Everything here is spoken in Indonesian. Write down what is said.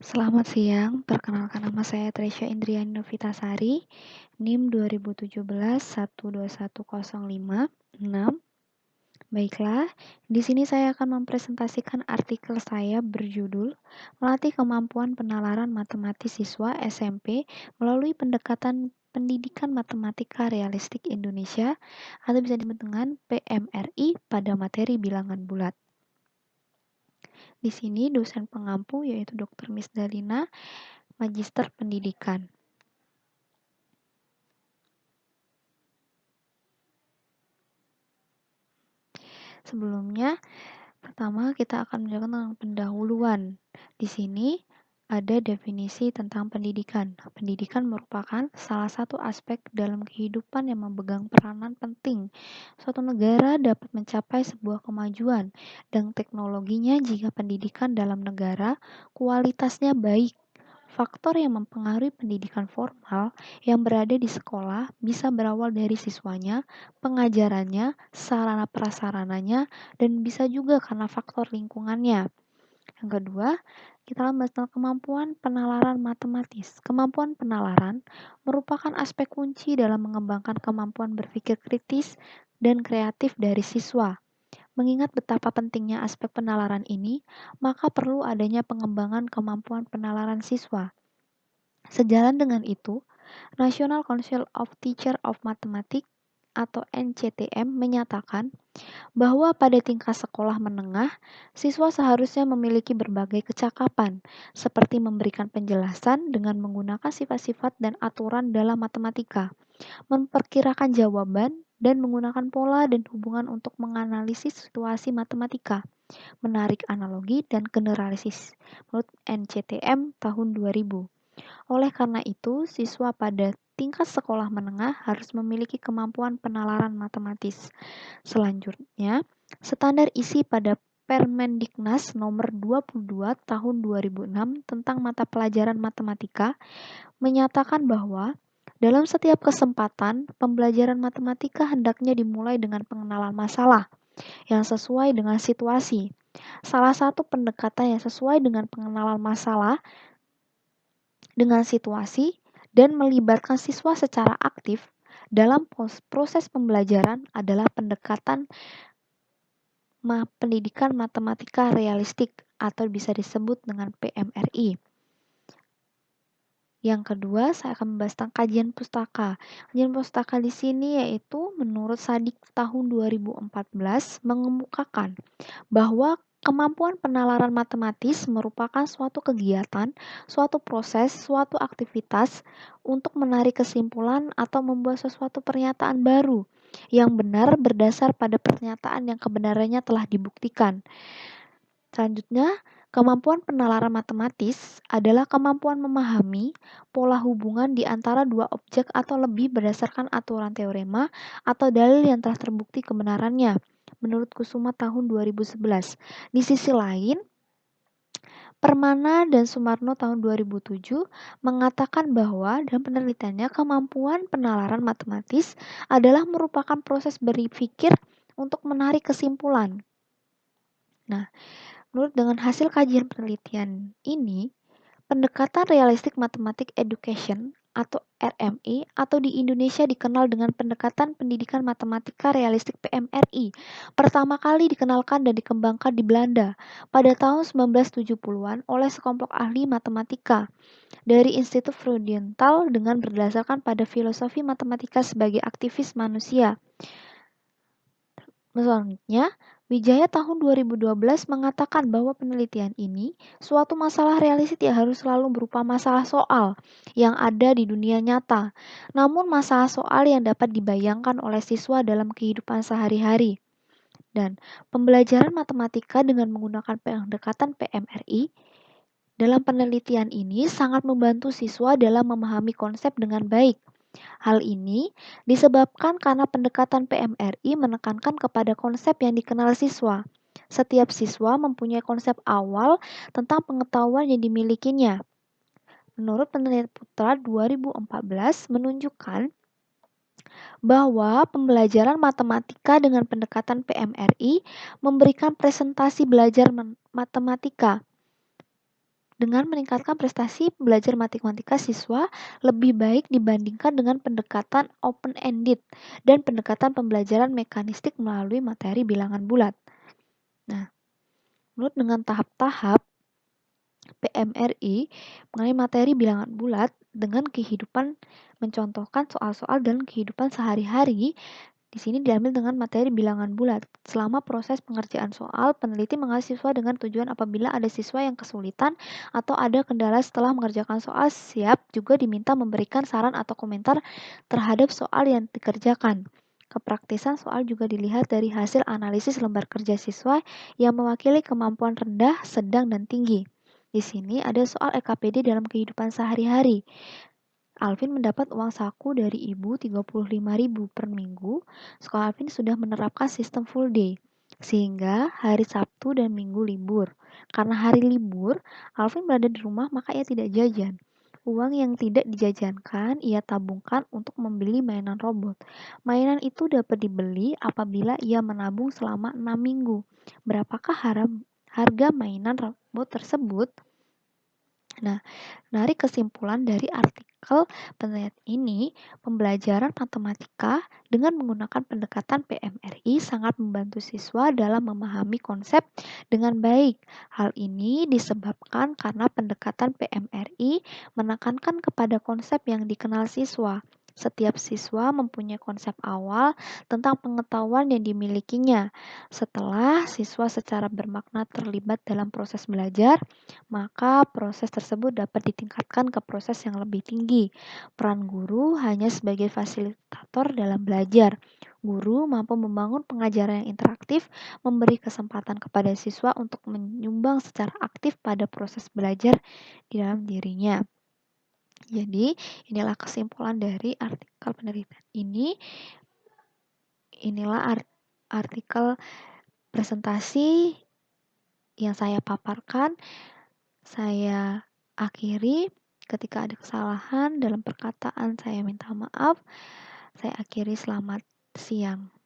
Selamat siang, perkenalkan nama saya Tresya Indriani Novitasari, NIM 2017 12105 6. Baiklah, di sini saya akan mempresentasikan artikel saya berjudul Melatih Kemampuan Penalaran Matematis Siswa SMP melalui Pendekatan Pendidikan Matematika Realistik Indonesia atau bisa disebut dengan PMRI pada materi bilangan bulat. Di sini dosen pengampu yaitu Dr. Miss Dalina, Magister Pendidikan. Sebelumnya, pertama kita akan menjelaskan tentang pendahuluan. Di sini ada definisi tentang pendidikan. Pendidikan merupakan salah satu aspek dalam kehidupan yang memegang peranan penting. Suatu negara dapat mencapai sebuah kemajuan dan teknologinya jika pendidikan dalam negara kualitasnya baik. Faktor yang mempengaruhi pendidikan formal yang berada di sekolah bisa berawal dari siswanya, pengajarannya, sarana prasarananya, dan bisa juga karena faktor lingkungannya. Yang kedua, kita akan bahas tentang kemampuan penalaran matematis. Kemampuan penalaran merupakan aspek kunci dalam mengembangkan kemampuan berpikir kritis dan kreatif dari siswa. Mengingat betapa pentingnya aspek penalaran ini, maka perlu adanya pengembangan kemampuan penalaran siswa. Sejalan dengan itu, National Council of Teachers of Mathematics atau NCTM menyatakan bahwa pada tingkat sekolah menengah, siswa seharusnya memiliki berbagai kecakapan, seperti memberikan penjelasan dengan menggunakan sifat-sifat dan aturan dalam matematika, memperkirakan jawaban, dan menggunakan pola dan hubungan untuk menganalisis situasi matematika, menarik analogi, dan generalisis menurut NCTM tahun 2000. Oleh karena itu, siswa pada tingkat sekolah menengah harus memiliki kemampuan penalaran matematis. Selanjutnya, standar isi pada Permendiknas nomor 22 tahun 2006 tentang mata pelajaran matematika menyatakan bahwa dalam setiap kesempatan, pembelajaran matematika hendaknya dimulai dengan pengenalan masalah yang sesuai dengan situasi. Salah satu pendekatan yang sesuai dengan pengenalan masalah dengan situasi dan melibatkan siswa secara aktif dalam proses pembelajaran adalah pendekatan pendidikan matematika realistik atau bisa disebut dengan PMRI. Yang kedua, saya akan membahas tentang kajian pustaka. Kajian pustaka di sini yaitu menurut Sadik tahun 2014 mengemukakan bahwa kemampuan penalaran matematis merupakan suatu kegiatan, suatu proses, suatu aktivitas untuk menarik kesimpulan atau membuat sesuatu pernyataan baru yang benar berdasar pada pernyataan yang kebenarannya telah dibuktikan. Selanjutnya, kemampuan penalaran matematis adalah kemampuan memahami pola hubungan di antara dua objek atau lebih berdasarkan aturan teorema atau dalil yang telah terbukti kebenarannya, menurut Kusuma tahun 2011. Di sisi lain, Permana dan Sumarno tahun 2007 mengatakan bahwa dalam penelitiannya kemampuan penalaran matematis adalah merupakan proses berpikir untuk menarik kesimpulan. Nah, menurut dengan hasil kajian penelitian ini, pendekatan realistik matematik education atau RMI atau di Indonesia dikenal dengan pendekatan pendidikan matematika realistik PMRI pertama kali dikenalkan dan dikembangkan di Belanda pada tahun 1970-an oleh sekelompok ahli matematika dari Institut Freudiantal dengan berdasarkan pada filosofi matematika sebagai aktivis manusia. Selanjutnya, Wijaya tahun 2012 mengatakan bahwa penelitian ini suatu masalah realistik yang harus selalu berupa masalah soal yang ada di dunia nyata, namun masalah soal yang dapat dibayangkan oleh siswa dalam kehidupan sehari-hari. Dan pembelajaran matematika dengan menggunakan pendekatan PMRI dalam penelitian ini sangat membantu siswa dalam memahami konsep dengan baik. Hal ini disebabkan karena pendekatan PMRI menekankan kepada konsep yang dikenal siswa. Setiap siswa mempunyai konsep awal tentang pengetahuan yang dimilikinya. Menurut penelitian Putra 2014 menunjukkan bahwa pembelajaran matematika dengan pendekatan PMRI memberikan presentasi belajar matematika dengan meningkatkan prestasi belajar matematika siswa lebih baik dibandingkan dengan pendekatan open-ended dan pendekatan pembelajaran mekanistik melalui materi bilangan bulat. Nah, menurut dengan tahap-tahap PMRI mengenai materi bilangan bulat dengan kehidupan mencontohkan soal-soal dan kehidupan sehari-hari. Di sini diambil dengan materi bilangan bulat. Selama proses pengerjaan soal, peneliti mengasih siswa dengan tujuan apabila ada siswa yang kesulitan atau ada kendala setelah mengerjakan soal, siap juga diminta memberikan saran atau komentar terhadap soal yang dikerjakan. Kepraktisan soal juga dilihat dari hasil analisis lembar kerja siswa yang mewakili kemampuan rendah, sedang, dan tinggi. Di sini ada soal EKPD dalam kehidupan sehari-hari. Alvin mendapat uang saku dari ibu 35.000 per minggu. Sekolah Alvin sudah menerapkan sistem full day, sehingga hari Sabtu dan Minggu libur. Karena hari libur, Alvin berada di rumah maka ia tidak jajan. Uang yang tidak dijajankan ia tabungkan untuk membeli mainan robot. Mainan itu dapat dibeli apabila ia menabung selama 6 minggu. Berapakah harga mainan robot tersebut? Nah, dari kesimpulan dari artikel penelitian ini, pembelajaran matematika dengan menggunakan pendekatan PMRI sangat membantu siswa dalam memahami konsep dengan baik. Hal ini disebabkan karena pendekatan PMRI menekankan kepada konsep yang dikenal siswa. Setiap siswa mempunyai konsep awal tentang pengetahuan yang dimilikinya. Setelah siswa secara bermakna terlibat dalam proses belajar, maka proses tersebut dapat ditingkatkan ke proses yang lebih tinggi. Peran guru hanya sebagai fasilitator dalam belajar. Guru mampu membangun pengajaran yang interaktif, memberi kesempatan kepada siswa untuk menyumbang secara aktif pada proses belajar di dalam dirinya. Jadi, inilah kesimpulan dari artikel penelitian ini. Inilah artikel presentasi yang saya paparkan. Saya akhiri. Ketika ada kesalahan dalam perkataan, saya minta maaf. Saya akhiri, selamat siang.